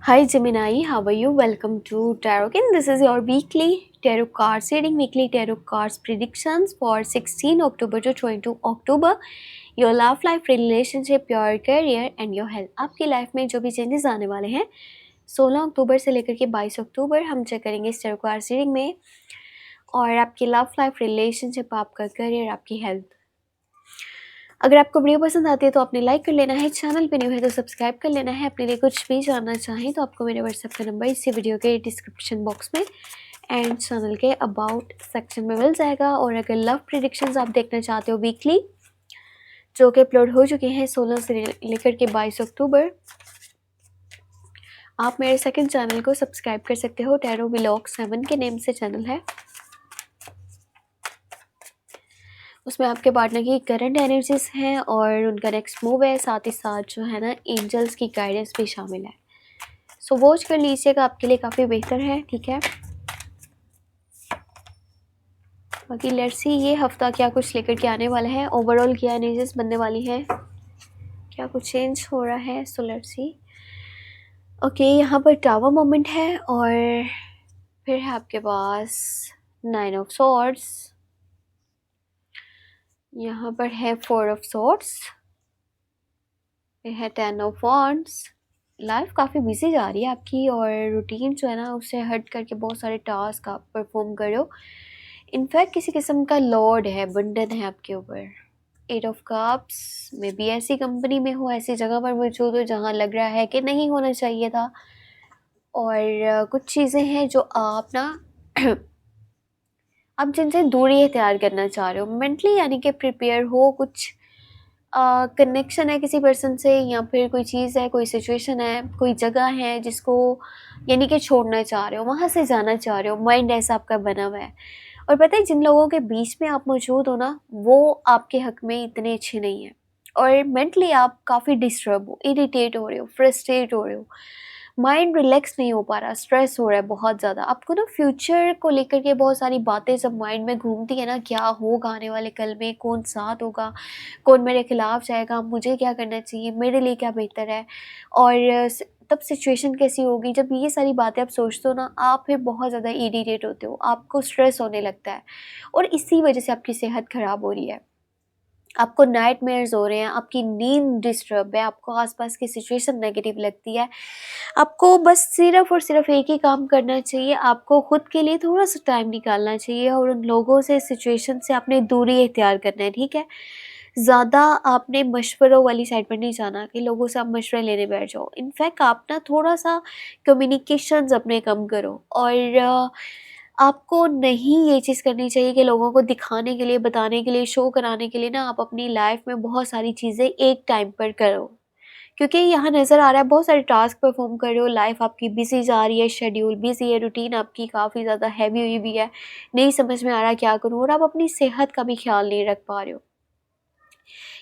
Hi Gemini, how are you? Welcome to Tarot. This is your weekly tarot cards reading, weekly tarot cards predictions for 16 October to 22 October. Your love life, relationship, your career and your health. आपकी life में जो भी changes आने वाले हैं 16 अक्टूबर से लेकर के 22 अक्टूबर हम चेक करेंगे इस tarot cards reading में। और आपकी लव लाइफ, रिलेशनशिप, आपका करियर, आपकी हेल्थ। अगर आपको वीडियो पसंद आती है तो आपने लाइक कर लेना है, चैनल पे न्यू है तो सब्सक्राइब कर लेना है। अपने लिए कुछ भी जानना चाहें तो आपको मेरे व्हाट्सएप का नंबर इसी वीडियो के डिस्क्रिप्शन बॉक्स में एंड चैनल के अबाउट सेक्शन में मिल जाएगा। और अगर लव प्रेडिक्शंस आप देखना चाहते हो वीकली जो कि अपलोड हो चुके हैं 16 से लेकर के 22 अक्टूबर, आप मेरे सेकंड चैनल को सब्सक्राइब कर सकते हो। टैरो व्लॉग 7 के नेम से चैनल है, उसमें आपके पार्टनर की करंट एनर्जीज हैं और उनका नेक्स्ट मूव है, साथ ही साथ जो है ना एंजल्स की गाइडेंस भी शामिल है। सो वॉच कर लीजिएगा, आपके लिए काफ़ी बेहतर है। ठीक है, बाकी लेट्स सी ये हफ्ता क्या कुछ लेकर के आने वाला है, ओवरऑल क्या एनर्जीज बनने वाली है, क्या कुछ चेंज हो रहा है। So let's see. ओके, यहाँ पर टावर मोमेंट है और फिर है आपके पास 9 ऑफ सॉर्ड्स, यहाँ पर है 4 ऑफ सॉर्ड्स, है 10 ऑफ वॉन्ड्स। लाइफ काफ़ी बिजी जा रही है आपकी और रूटीन जो है ना उससे हट करके बहुत सारे टास्क आप परफॉर्म कर रहे हो। इनफैक्ट किसी किस्म का लोड है, बर्डन है आपके ऊपर। 8 ऑफ कप्स में भी ऐसी कंपनी में हो, ऐसी जगह पर मौजूद हो जहाँ लग रहा है कि नहीं होना चाहिए था। और कुछ चीज़ें हैं जो आप ना आप जिनसे दूरी इख्तियार करना चाह रहे हो मेंटली, यानी कि प्रिपेयर हो। कुछ कनेक्शन है किसी पर्सन से, या फिर कोई चीज़ है, कोई सिचुएशन है, कोई जगह है जिसको यानी कि छोड़ना चाह रहे हो, वहाँ से जाना चाह रहे हो। माइंड ऐसा आपका बना हुआ है। और पता है जिन लोगों के बीच में आप मौजूद हो ना, वो आपके हक में इतने अच्छे नहीं हैं और मेंटली आप काफ़ी डिस्टर्ब हो, इरिटेट हो रहे हो, फ्रस्ट्रेट हो रहे हो, माइंड रिलैक्स नहीं हो पा रहा, स्ट्रेस हो रहा है बहुत ज़्यादा आपको ना। फ्यूचर को लेकर के बहुत सारी बातें जब माइंड में घूमती है ना, क्या होगा आने वाले कल में, कौन साथ होगा, कौन मेरे खिलाफ जाएगा, मुझे क्या करना चाहिए, मेरे लिए क्या बेहतर है, और तब सिचुएशन कैसी होगी। जब ये सारी बातें आप सोचते हो ना, आप फिर बहुत ज़्यादा इरिटेट होते हो, आपको स्ट्रेस होने लगता है और इसी वजह से आपकी सेहत ख़राब हो रही है। आपको नाइटमेयर्स हो रहे हैं, आपकी नींद डिस्टर्ब है, आपको आसपास की सिचुएशन नेगेटिव लगती है। आपको बस सिर्फ़ और सिर्फ एक ही काम करना चाहिए, आपको खुद के लिए थोड़ा-सा टाइम निकालना चाहिए और उन लोगों से, सिचुएशन से आपने दूरी इख्तियार करना है। ठीक है? ज़्यादा आपने मशवरों वाली साइड पर नहीं जाना कि लोगों से आप मशवरे लेने बैठ जाओ। इनफैक्ट आप ना थोड़ा-सा कम्युनिकेशंस अपने कम करो और आपको नहीं ये चीज़ करनी चाहिए कि लोगों को दिखाने के लिए, बताने के लिए, शो कराने के लिए ना आप अपनी लाइफ में बहुत सारी चीज़ें एक टाइम पर करो। क्योंकि यहाँ नज़र आ रहा है बहुत सारे टास्क परफॉर्म कर रहे हो, लाइफ आपकी बिजी जा रही है, शेड्यूल बिजी है, रूटीन आपकी काफ़ी ज़्यादा हैवी हुई भी है, नहीं समझ में आ रहा क्या करूँ, और आप अपनी सेहत का भी ख्याल नहीं रख पा रहे हो।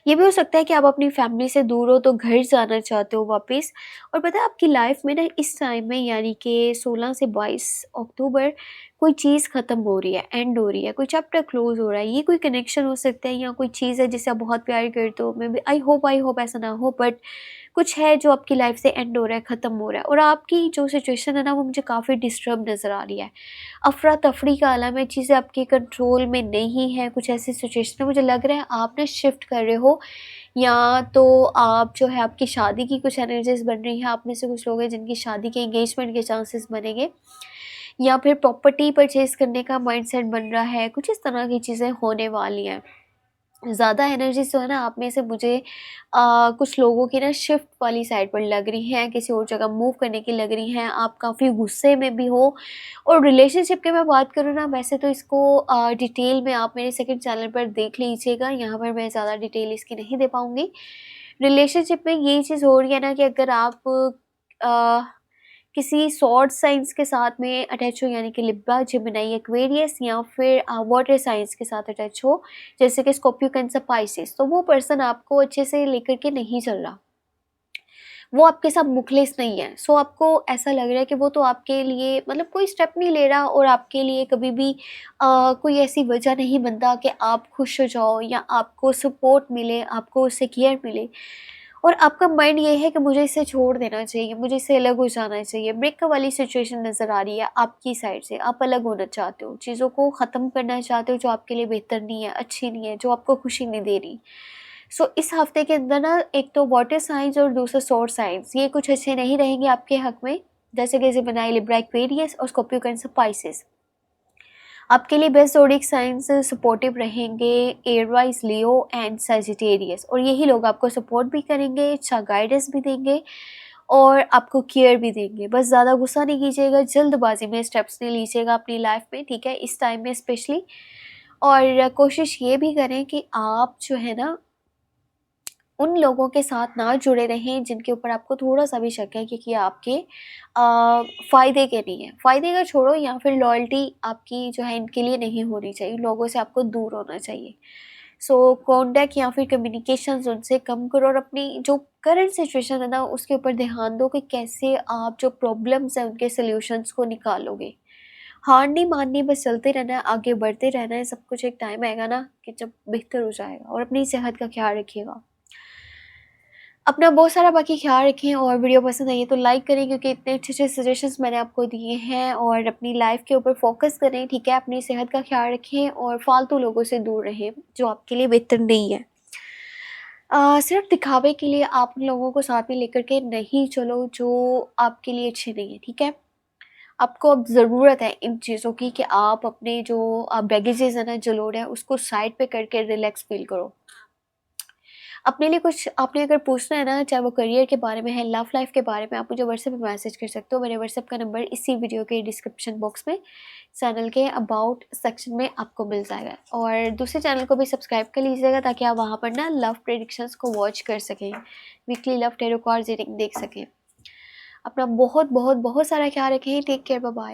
ये भी हो सकता है कि आप अपनी फैमिली से दूर हो तो घर जाना चाहते हो वापस। और पता है आपकी लाइफ में ना इस टाइम में, यानी कि 16 से 22 अक्टूबर, कोई चीज़ ख़त्म हो रही है, एंड हो रही है, कोई चैप्टर क्लोज हो रहा है। ये कोई कनेक्शन हो सकता है या कोई चीज़ है जिससे आप बहुत प्यार करते हो। मे बी आई होप ऐसा ना हो, बट कुछ है जो आपकी लाइफ से एंड हो रहा है, ख़त्म हो रहा है। और आपकी जो सिचुएशन है ना वो मुझे काफ़ी डिस्टर्ब नज़र आ रही है। अफरा तफरी का आलम है, चीज़ें आपके कंट्रोल में नहीं है। कुछ ऐसी सिचुएशन है, मुझे लग रहा है आप ना शिफ्ट कर रहे हो, या तो आप जो है आपकी शादी की कुछ एनर्जीज बन रही हैं। आप में से कुछ लोग हैं जिनकी शादी के, एंगेजमेंट के चांसेस बनेंगे, या फिर प्रॉपर्टी परचेज करने का माइंडसेट बन रहा है। कुछ इस तरह की चीज़ें होने वाली हैं। ज़्यादा एनर्जी जो है ना आप में से मुझे कुछ लोगों की ना शिफ्ट वाली साइड पर लग रही हैं, किसी और जगह मूव करने की लग रही हैं। आप काफ़ी गुस्से में भी हो। और रिलेशनशिप की मैं बात करूँ ना, वैसे तो इसको डिटेल में आप मेरे सेकंड चैनल पर देख लीजिएगा, यहाँ पर मैं ज़्यादा डिटेल इसकी नहीं दे पाऊँगी। रिलेशनशिप में यही चीज़ हो रही है ना कि अगर आप अ, किसी सॉर्ड साइंस के साथ में अटैच हो, यानी कि लिब्रा, जेमिनी, एक्वेरियस, या फिर वाटर साइंस के साथ अटैच हो, जैसे कि स्कॉर्पियो, कैंसर, पाइसेस, तो वो पर्सन आपको अच्छे से लेकर के नहीं चल रहा, वो आपके साथ मुखलिस नहीं है। सो आपको ऐसा लग रहा है कि वो तो आपके लिए मतलब कोई स्टेप नहीं ले रहा, और आपके लिए कभी भी कोई ऐसी वजह नहीं बनता कि आप खुश हो जाओ या आपको सपोर्ट मिले, आपको उससे केयर मिले। और आपका माइंड ये है कि मुझे इसे छोड़ देना चाहिए, मुझे इससे अलग हो जाना चाहिए। ब्रेकअप वाली सिचुएशन नज़र आ रही है आपकी साइड से, आप अलग होना चाहते हो, चीज़ों को ख़त्म करना चाहते हो जो आपके लिए बेहतर नहीं है, अच्छी नहीं है, जो आपको खुशी नहीं दे रही। सो इस हफ्ते के अंदर ना एक तो वाटर साइंस और दूसरा सोर साइंस, ये कुछ अच्छे नहीं रहेंगे आपके हक में, जैसे कि बनाए लिब्रा एक्वेरियस और स्कॉर्पियो कैंसर पाइसेस। आपके लिए बेस्ट ज़ोडिएक साइंस सपोर्टिव रहेंगे एयरवाइज लियो एंड सजिटेरियस, और यही लोग आपको सपोर्ट भी करेंगे, अच्छा गाइडेंस भी देंगे और आपको केयर भी देंगे। बस ज़्यादा गुस्सा नहीं कीजिएगा, जल्दबाजी में स्टेप्स नहीं लीजिएगा अपनी लाइफ में, ठीक है, इस टाइम में स्पेशली। और कोशिश ये भी करें कि आप जो है ना उन लोगों के साथ ना जुड़े रहें जिनके ऊपर आपको थोड़ा-सा भी शक है कि आपके फ़ायदे के नहीं है। फ़ायदे का छोड़ो, या फिर लॉयल्टी आपकी जो है इनके लिए नहीं होनी चाहिए, लोगों से आपको दूर होना चाहिए। सो कॉन्टैक्ट या फिर कम्युनिकेशंस उनसे कम करो और अपनी जो करंट सिचुएशन है ना उसके ऊपर ध्यान दो कि कैसे आप जो प्रॉब्लम्स हैं उनके सॉल्यूशंस को निकालोगे। हार नहीं माननी, बस चलते रहना है, आगे बढ़ते रहना है। सब कुछ एक टाइम आएगा ना कि जब बेहतर हो जाएगा। और अपनी सेहत का ख़्याल रखिएगा। अपना बहुत सारा बाकी ख्याल रखें, और वीडियो पसंद आई है तो लाइक करें, क्योंकि इतने अच्छे-अच्छे सजेशंस मैंने आपको दिए हैं। और अपनी लाइफ के ऊपर फोकस करें, ठीक है? अपनी सेहत का ख्याल रखें और फालतू लोगों से दूर रहें जो आपके लिए बेहतर नहीं है। सिर्फ दिखावे के लिए आप उन लोगों को साथ में लेकर के नहीं चलो जो आपके लिए अच्छे नहीं है, ठीक है? आपको अब ज़रूरत है इन चीज़ों की कि आप अपने जो बैगेजेस है ना, जो लोड है उसको साइड पे करके रिलैक्स फील करो। अपने लिए कुछ आपने अगर पूछना है ना, चाहे वो करियर के बारे में है, लव लाइफ के बारे में, आप मुझे व्हाट्सएप पे मैसेज कर सकते हो। मेरे व्हाट्सएप का नंबर इसी वीडियो के डिस्क्रिप्शन बॉक्स में चैनल के अबाउट सेक्शन में आपको मिल जाएगा। और दूसरे चैनल को भी सब्सक्राइब कर लीजिएगा ताकि आप वहाँ पर ना लव प्रेडिक्शंस को वॉच कर सकें, weekly love tarot cards reading देख सकें। अपना बहुत बहुत बहुत सारा ख्याल रखें। Take care, bye bye.